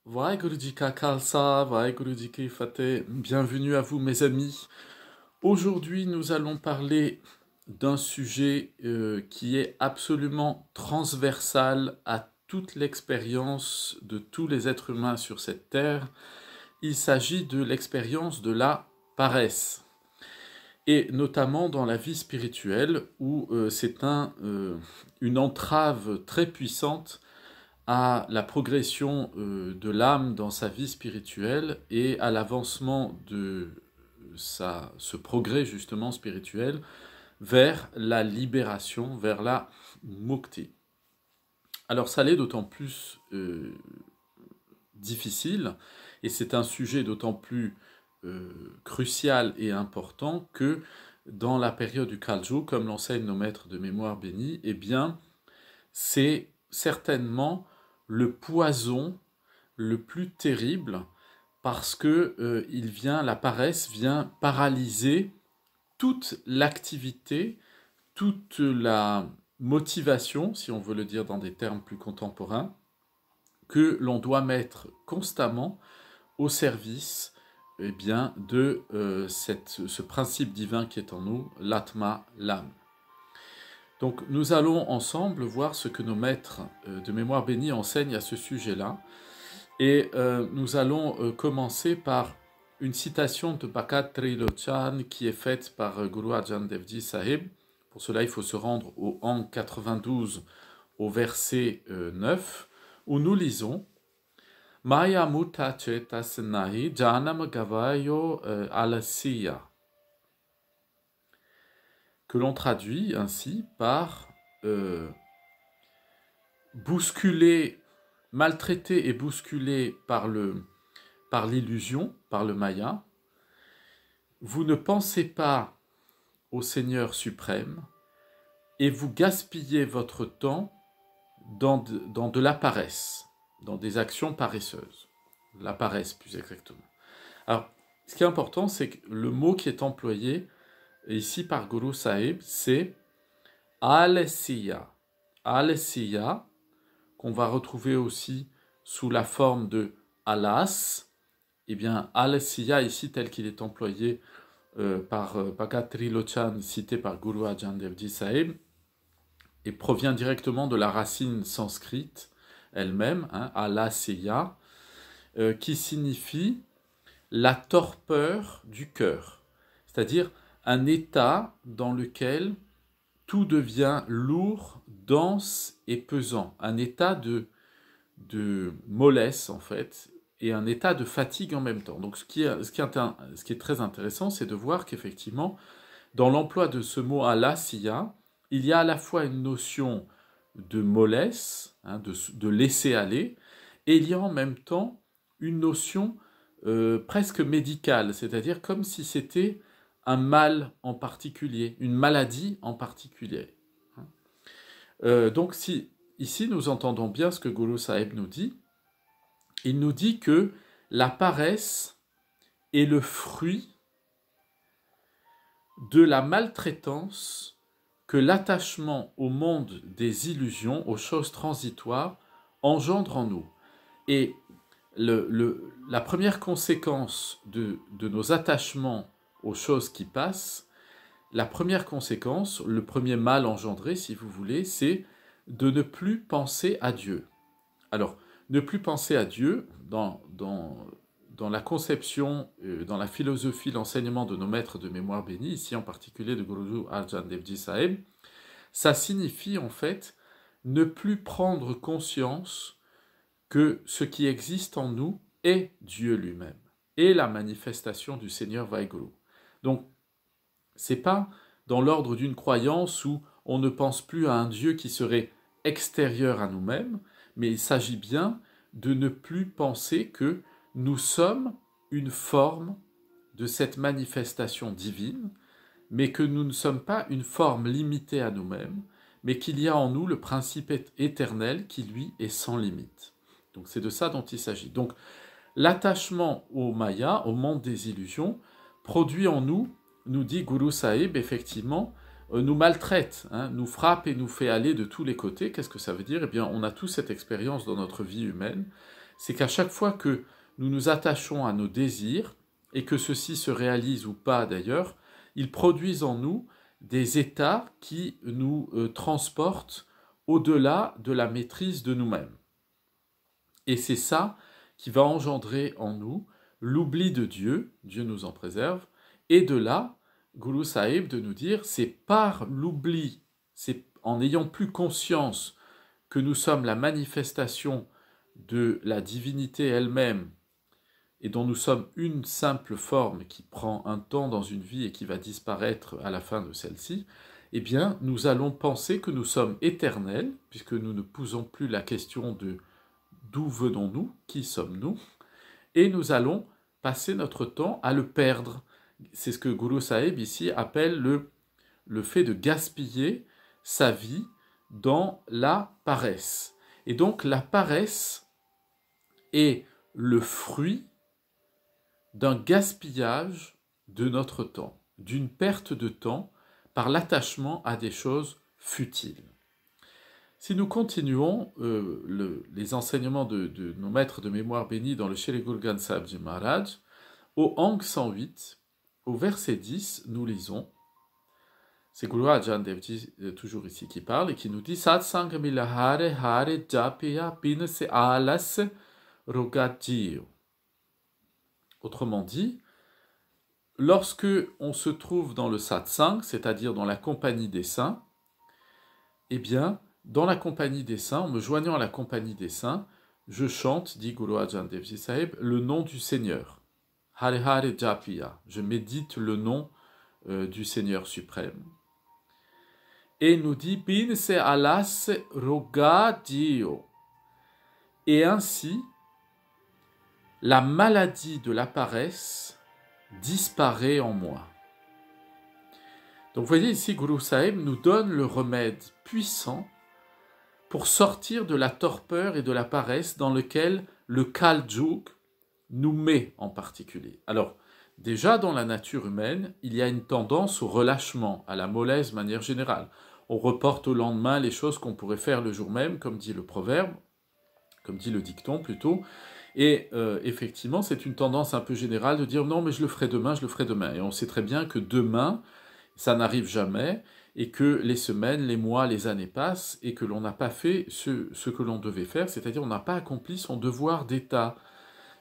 Vaheguru Ji Ka Khalsa, Vaheguru Ji Ki Fateh. Bienvenue à vous mes amis. Aujourd'hui nous allons parler d'un sujet qui est absolument transversal à toute l'expérience de tous les êtres humains sur cette terre. Il s'agit de l'expérience de la paresse. Et notamment dans la vie spirituelle où c'est une entrave très puissante à la progression de l'âme dans sa vie spirituelle et à l'avancement de ce progrès justement spirituel vers la libération, vers la mukti. Alors ça l'est d'autant plus difficile et c'est un sujet d'autant plus crucial et important que dans la période du Kal-Juga, comme l'enseignent nos maîtres de mémoire bénis, eh bien c'est certainement le poison le plus terrible parce que la paresse vient paralyser toute l'activité, toute la motivation, si on veut le dire dans des termes plus contemporains, que l'on doit mettre constamment au service eh bien, de ce principe divin qui est en nous, l'atma, l'âme. Donc nous allons ensemble voir ce que nos maîtres de mémoire bénie enseignent à ce sujet-là. Et nous allons commencer par une citation de Bhagat Trilochan qui est faite par Guru Arjan Dev Ji Sahib. Pour cela, il faut se rendre au Ang 92, au verset 9, où nous lisons Maya Mutta Chetas Nahi Janam Gavayo Alasiya, que l'on traduit ainsi par bousculer, maltraité et bousculé par l'illusion, par le Maya. Vous ne pensez pas au Seigneur suprême et vous gaspillez votre temps dans de la paresse, dans des actions paresseuses. La paresse, plus exactement. Alors, ce qui est important, c'est que le mot qui est employé ici par Guru Sahib, c'est alesiya. Alesiya, qu'on va retrouver aussi sous la forme de alas. Eh bien, alesiya, ici, tel qu'il est employé par Bhagat Trilochan, cité par Guru Arjan Dev Ji Sahib, et provient directement de la racine sanscrite elle-même, alasiya, qui signifie la torpeur du cœur, c'est-à-dire un état dans lequel tout devient lourd, dense et pesant, un état de mollesse en fait, et un état de fatigue en même temps. Donc ce qui est très intéressant, c'est de voir qu'effectivement, dans l'emploi de ce mot alasiya, il y a à la fois une notion de mollesse, de laisser aller, et il y a en même temps une notion presque médicale, c'est-à-dire comme si c'était un mal en particulier, une maladie en particulier. Donc ici nous entendons bien ce que Guru Sahib nous dit. Il nous dit que la paresse est le fruit de la maltraitance que l'attachement au monde des illusions, aux choses transitoires, engendre en nous. Et la première conséquence de nos attachements aux choses qui passent, la première conséquence, le premier mal engendré, si vous voulez, c'est de ne plus penser à Dieu. Alors, ne plus penser à Dieu, dans la conception, dans la philosophie, l'enseignement de nos maîtres de mémoire bénis, ici en particulier de Guru Arjan Dev Ji Sahib, ça signifie en fait ne plus prendre conscience que ce qui existe en nous est Dieu lui-même, et la manifestation du Seigneur Vaheguru. Donc, c'est pas dans l'ordre d'une croyance où on ne pense plus à un Dieu qui serait extérieur à nous-mêmes, mais il s'agit bien de ne plus penser que nous sommes une forme de cette manifestation divine, mais que nous ne sommes pas une forme limitée à nous-mêmes, mais qu'il y a en nous le principe éternel qui, lui, est sans limite. Donc c'est de ça dont il s'agit. Donc l'attachement au Maya, au monde des illusions, produit en nous, nous dit Guru Sahib, effectivement, nous maltraite, nous frappe et nous fait aller de tous les côtés. Qu'est-ce que ça veut dire? Eh bien, on a tous cette expérience dans notre vie humaine, c'est qu'à chaque fois que nous nous attachons à nos désirs, et que ceux-ci se réalisent ou pas d'ailleurs, ils produisent en nous des états qui nous transportent au-delà de la maîtrise de nous-mêmes. Et c'est ça qui va engendrer en nous l'oubli de Dieu, Dieu nous en préserve, et de là, Guru Sahib de nous dire, c'est par l'oubli, c'est en n'ayant plus conscience que nous sommes la manifestation de la divinité elle-même, et dont nous sommes une simple forme qui prend un temps dans une vie et qui va disparaître à la fin de celle-ci, eh bien, nous allons penser que nous sommes éternels, puisque nous ne posons plus la question de d'où venons-nous, qui sommes-nous, et nous allons passer notre temps à le perdre. C'est ce que Guru Sahib ici appelle le fait de gaspiller sa vie dans la paresse. Et donc la paresse est le fruit d'un gaspillage de notre temps, d'une perte de temps par l'attachement à des choses futiles. Si nous continuons les enseignements de nos maîtres de mémoire bénis dans le Shri Guru Granth Sahib Ji Maharaj, au Ang 108, au verset 10, nous lisons, c'est Guru Arjan Dev Ji toujours ici qui parle et qui nous dit Satsang mila hare hare japiya bin se alas rogajiyo. Autrement dit, lorsque on se trouve dans le satsang, c'est-à-dire dans la compagnie des saints, eh bien, dans la compagnie des saints, en me joignant à la compagnie des saints, je chante, dit Guru Arjan Dev Ji Sahib, le nom du Seigneur. Hare Hare Japiya. Je médite le nom du Seigneur suprême. Et nous dit Bin se alas roga dio. Et ainsi, la maladie de la paresse disparaît en moi. Donc vous voyez ici, Guru Sahib nous donne le remède puissant pour sortir de la torpeur et de la paresse dans lequel le Kal-Yug nous met en particulier. Alors, déjà dans la nature humaine, il y a une tendance au relâchement, à la mollesse de manière générale. On reporte au lendemain les choses qu'on pourrait faire le jour même, comme dit le proverbe, comme dit le dicton plutôt. Et effectivement, c'est une tendance un peu générale de dire « non, mais je le ferai demain, je le ferai demain ». Et on sait très bien que demain, ça n'arrive jamais, et que les semaines, les mois, les années passent, et que l'on n'a pas fait ce que l'on devait faire, c'est-à-dire on n'a pas accompli son devoir d'État,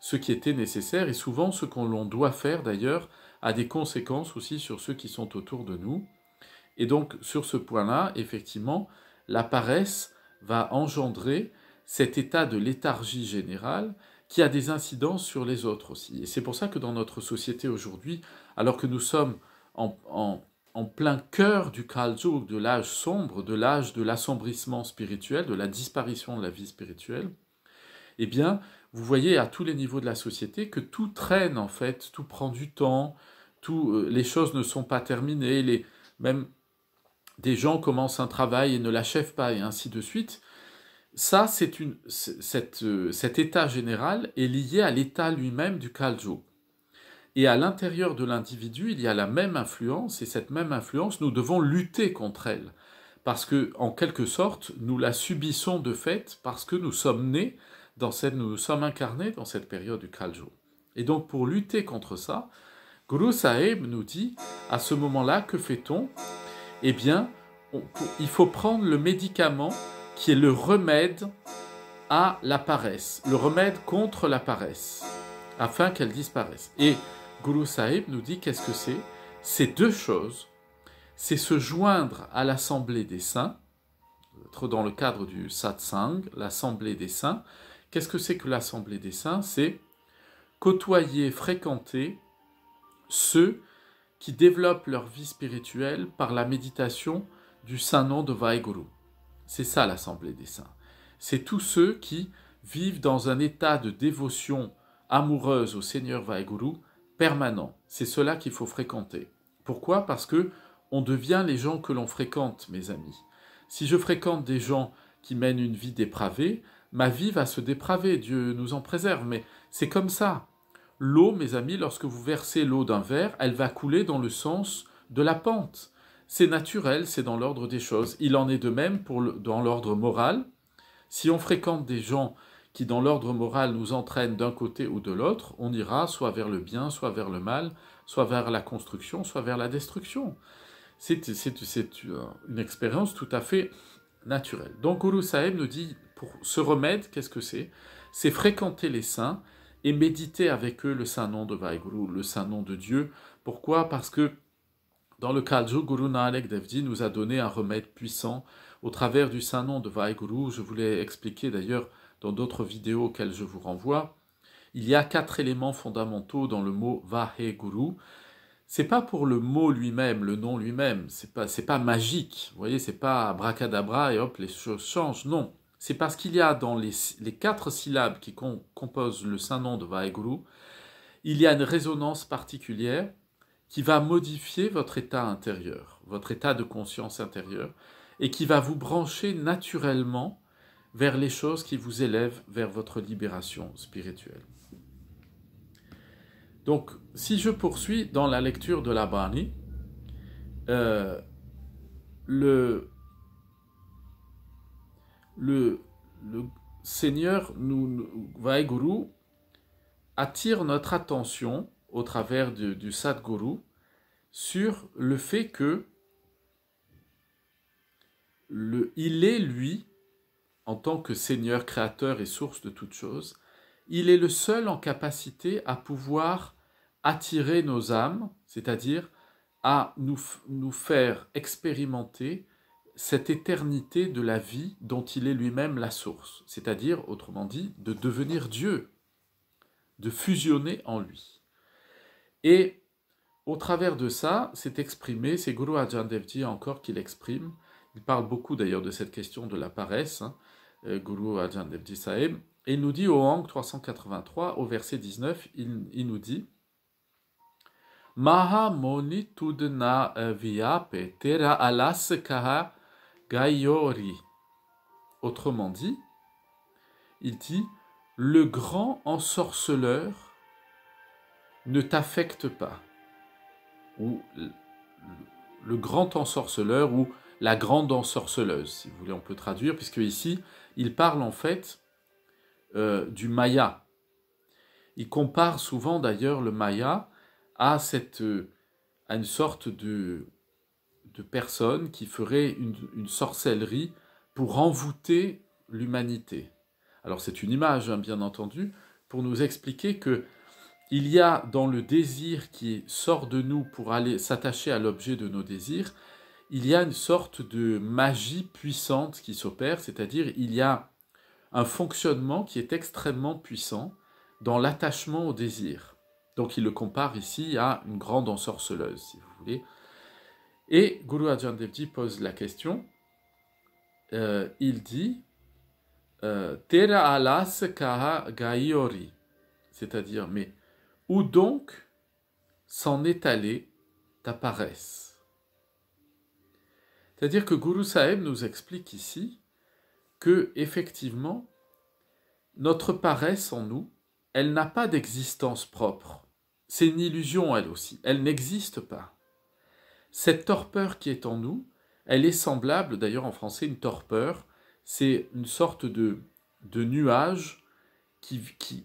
ce qui était nécessaire, et souvent ce qu'on l'on doit faire d'ailleurs a des conséquences aussi sur ceux qui sont autour de nous. Et donc sur ce point-là, effectivement, la paresse va engendrer cet état de léthargie générale qui a des incidences sur les autres aussi. Et c'est pour ça que dans notre société aujourd'hui, alors que nous sommes en plein cœur du Kal-Yug, de l'âge sombre, de l'âge de l'assombrissement spirituel, de la disparition de la vie spirituelle, eh bien, vous voyez à tous les niveaux de la société que tout traîne en fait, tout prend du temps, les choses ne sont pas terminées, même des gens commencent un travail et ne l'achèvent pas, et ainsi de suite. Ça, cet état général est lié à l'état lui-même du Kal-Yug. Et à l'intérieur de l'individu, il y a la même influence, et cette même influence, nous devons lutter contre elle. Parce que, en quelque sorte, nous la subissons de fait, parce que nous sommes nés, nous sommes incarnés dans cette période du Kal-Yug. Et donc, pour lutter contre ça, Guru Sahib nous dit, à ce moment-là, que fait-on? Eh bien, il faut prendre le médicament qui est le remède à la paresse, le remède contre la paresse, afin qu'elle disparaisse. Et Guru Sahib nous dit qu'est-ce que c'est? C'est deux choses. C'est se joindre à l'assemblée des saints, être dans le cadre du satsang, l'assemblée des saints. Qu'est-ce que c'est que l'assemblée des saints? C'est côtoyer, fréquenter ceux qui développent leur vie spirituelle par la méditation du saint nom de Vaheguru. C'est ça l'assemblée des saints. C'est tous ceux qui vivent dans un état de dévotion amoureuse au Seigneur Vaheguru permanent. C'est cela qu'il faut fréquenter. Pourquoi? Parce que on devient les gens que l'on fréquente, mes amis. Si je fréquente des gens qui mènent une vie dépravée, ma vie va se dépraver, Dieu nous en préserve, mais c'est comme ça. L'eau, mes amis, lorsque vous versez l'eau d'un verre, elle va couler dans le sens de la pente. C'est naturel, c'est dans l'ordre des choses. Il en est de même dans l'ordre moral. Si on fréquente des gens qui dans l'ordre moral nous entraîne d'un côté ou de l'autre, on ira soit vers le bien, soit vers le mal, soit vers la construction, soit vers la destruction. C'est une expérience tout à fait naturelle. Donc Guru Sahib nous dit, pour ce remède, qu'est-ce que c'est? C'est fréquenter les saints et méditer avec eux le saint nom de Vaheguru, le saint nom de Dieu. Pourquoi? Parce que dans le Kali-yuga, Guru Nanak Dev Ji nous a donné un remède puissant au travers du saint nom de Vaheguru. Je vous l'ai expliqué d'ailleurs dans d'autres vidéos auxquelles je vous renvoie. Il y a 4 éléments fondamentaux dans le mot Vaheguru. C'est pas pour le mot lui-même, le nom lui-même, c'est pas magique, vous voyez, c'est pas abracadabra et hop, les choses changent, non. C'est parce qu'il y a dans les 4 syllabes qui composent le saint nom de Vaheguru, il y a une résonance particulière qui va modifier votre état intérieur, votre état de conscience intérieure, et qui va vous brancher naturellement vers les choses qui vous élèvent vers votre libération spirituelle. Donc, si je poursuis dans la lecture de la Bani, le Seigneur, Vaheguru, attire notre attention au travers du Sadguru sur le fait que il est, lui, en tant que Seigneur, Créateur et source de toutes choses, il est le seul en capacité à pouvoir attirer nos âmes, c'est-à-dire à nous faire expérimenter cette éternité de la vie dont il est lui-même la source, c'est-à-dire, autrement dit, de devenir Dieu, de fusionner en lui. Et au travers de ça, c'est exprimé, c'est Guru Arjan Dev Ji encore qui l'exprime, il parle beaucoup d'ailleurs de cette question de la paresse, Guru Arjan Dev Ji Sahib, et il nous dit au Hang 383, au verset 19, il nous dit Maha moni tudna viape tera alas kaha gayori. Autrement dit, il dit le grand ensorceleur ne t'affecte pas. Ou le grand ensorceleur ou la grande ensorceleuse, si vous voulez, on peut traduire, puisque ici, il parle en fait du Maya. Il compare souvent d'ailleurs le Maya à une sorte de personne qui ferait une sorcellerie pour envoûter l'humanité. Alors c'est une image, hein, bien entendu, pour nous expliquer que il y a dans le désir qui sort de nous pour aller s'attacher à l'objet de nos désirs, il y a une sorte de magie puissante qui s'opère, c'est-à-dire il y a un fonctionnement qui est extrêmement puissant dans l'attachement au désir. Donc il le compare ici à une grande ensorceleuse, si vous voulez. Et Guru Arjan Dev Ji pose la question, il dit Tera alas kaha gaiori, c'est-à-dire, mais où donc s'en est allée ta paresse? C'est-à-dire que Guru Sahib nous explique ici que, effectivement, notre paresse en nous, elle n'a pas d'existence propre. C'est une illusion, elle aussi. Elle n'existe pas. Cette torpeur qui est en nous, elle est semblable, d'ailleurs en français, une torpeur, c'est une sorte de nuage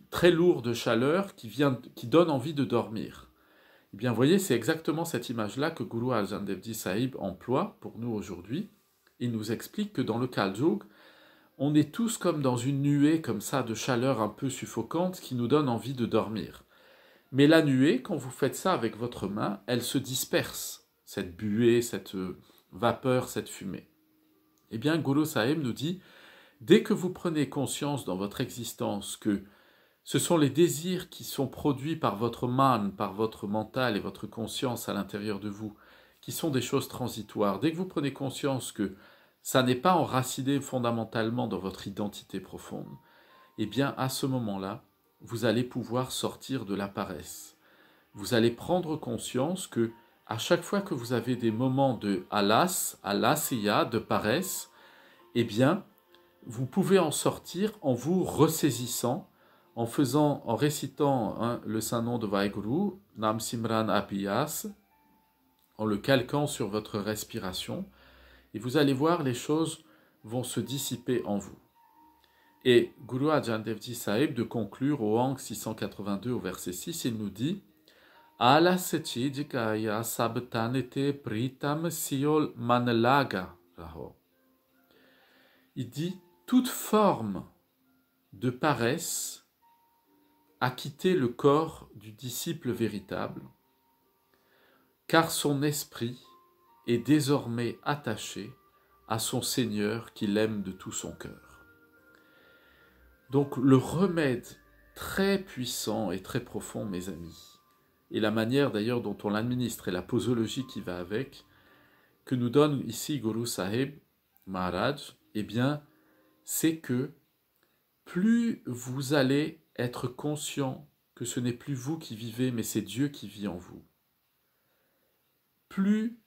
très lourd de chaleur qui donne envie de dormir. Eh bien, vous voyez, c'est exactement cette image-là que Guru Arjan Dev Ji Sahib emploie pour nous aujourd'hui. Il nous explique que dans le Kali-yuga, on est tous comme dans une nuée comme ça de chaleur un peu suffocante qui nous donne envie de dormir. Mais la nuée, quand vous faites ça avec votre main, elle se disperse, cette buée, cette vapeur, cette fumée. Eh bien, Guru Sahib nous dit, dès que vous prenez conscience dans votre existence que ce sont les désirs qui sont produits par votre man, par votre mental et votre conscience à l'intérieur de vous, qui sont des choses transitoires, dès que vous prenez conscience que ça n'est pas enraciné fondamentalement dans votre identité profonde, eh bien, à ce moment-là, vous allez pouvoir sortir de la paresse. Vous allez prendre conscience que, à chaque fois que vous avez des moments de alasya, de paresse, eh bien, vous pouvez en sortir en vous ressaisissant, en récitant le saint nom de Vaheguru, Nam Simran Abhyas, en le calquant sur votre respiration, et vous allez voir, les choses vont se dissiper en vous. Et Guru Arjan Dev Ji Sahib, de conclure au Ang 682 au verset 6, il nous dit Ala sechi jikaya sabtanete pritam siol manlaga raho. Il dit toute forme de paresse a quitté le corps du disciple véritable, car son esprit est désormais attaché à son Seigneur qui l'aime de tout son cœur. Donc le remède très puissant et très profond, mes amis, et la manière d'ailleurs dont on l'administre et la posologie qui va avec, que nous donne ici Guru Sahib Maharaj, eh bien, c'est que plus vous allez être conscient que ce n'est plus vous qui vivez, mais c'est Dieu qui vit en vous, plus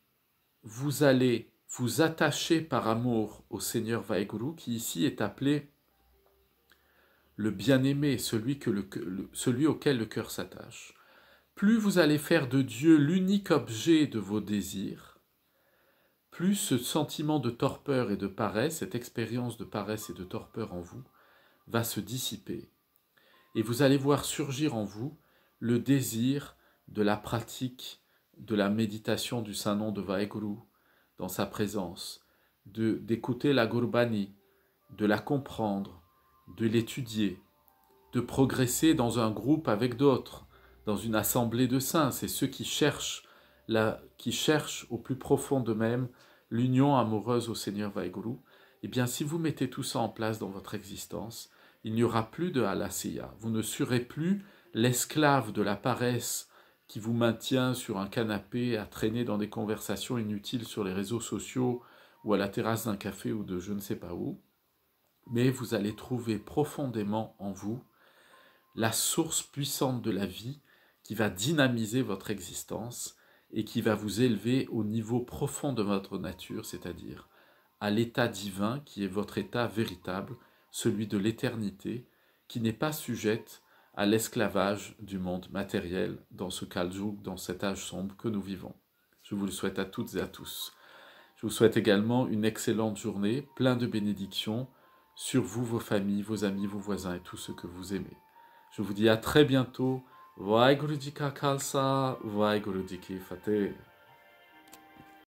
vous allez vous attacher par amour au Seigneur Vaheguru, qui ici est appelé le bien-aimé, celui auquel le cœur s'attache. Plus vous allez faire de Dieu l'unique objet de vos désirs, plus ce sentiment de torpeur et de paresse, cette expérience de paresse et de torpeur en vous, va se dissiper. Et vous allez voir surgir en vous le désir de la pratique de la méditation du Saint-Nom de Vaheguru dans sa présence, d'écouter la Gurbani, de la comprendre, de l'étudier, de progresser dans un groupe avec d'autres, dans une assemblée de saints. C'est ceux qui cherchent au plus profond d'eux-mêmes l'union amoureuse au Seigneur Vaheguru. Eh bien, si vous mettez tout ça en place dans votre existence, il n'y aura plus de halasiya. Vous ne serez plus l'esclave de la paresse qui vous maintient sur un canapé à traîner dans des conversations inutiles sur les réseaux sociaux ou à la terrasse d'un café ou de je ne sais pas où. Mais vous allez trouver profondément en vous la source puissante de la vie qui va dynamiser votre existence et qui va vous élever au niveau profond de votre nature, c'est-à-dire à l'état divin qui est votre état véritable, celui de l'éternité, qui n'est pas sujette à l'esclavage du monde matériel dans ce Kal-Yug, dans cet âge sombre que nous vivons. Je vous le souhaite à toutes et à tous. Je vous souhaite également une excellente journée, plein de bénédictions sur vous, vos familles, vos amis, vos voisins et tous ceux que vous aimez. Je vous dis à très bientôt. Vaheguru Ji Ka Khalsa, Vaheguru Ji Ki Fateh.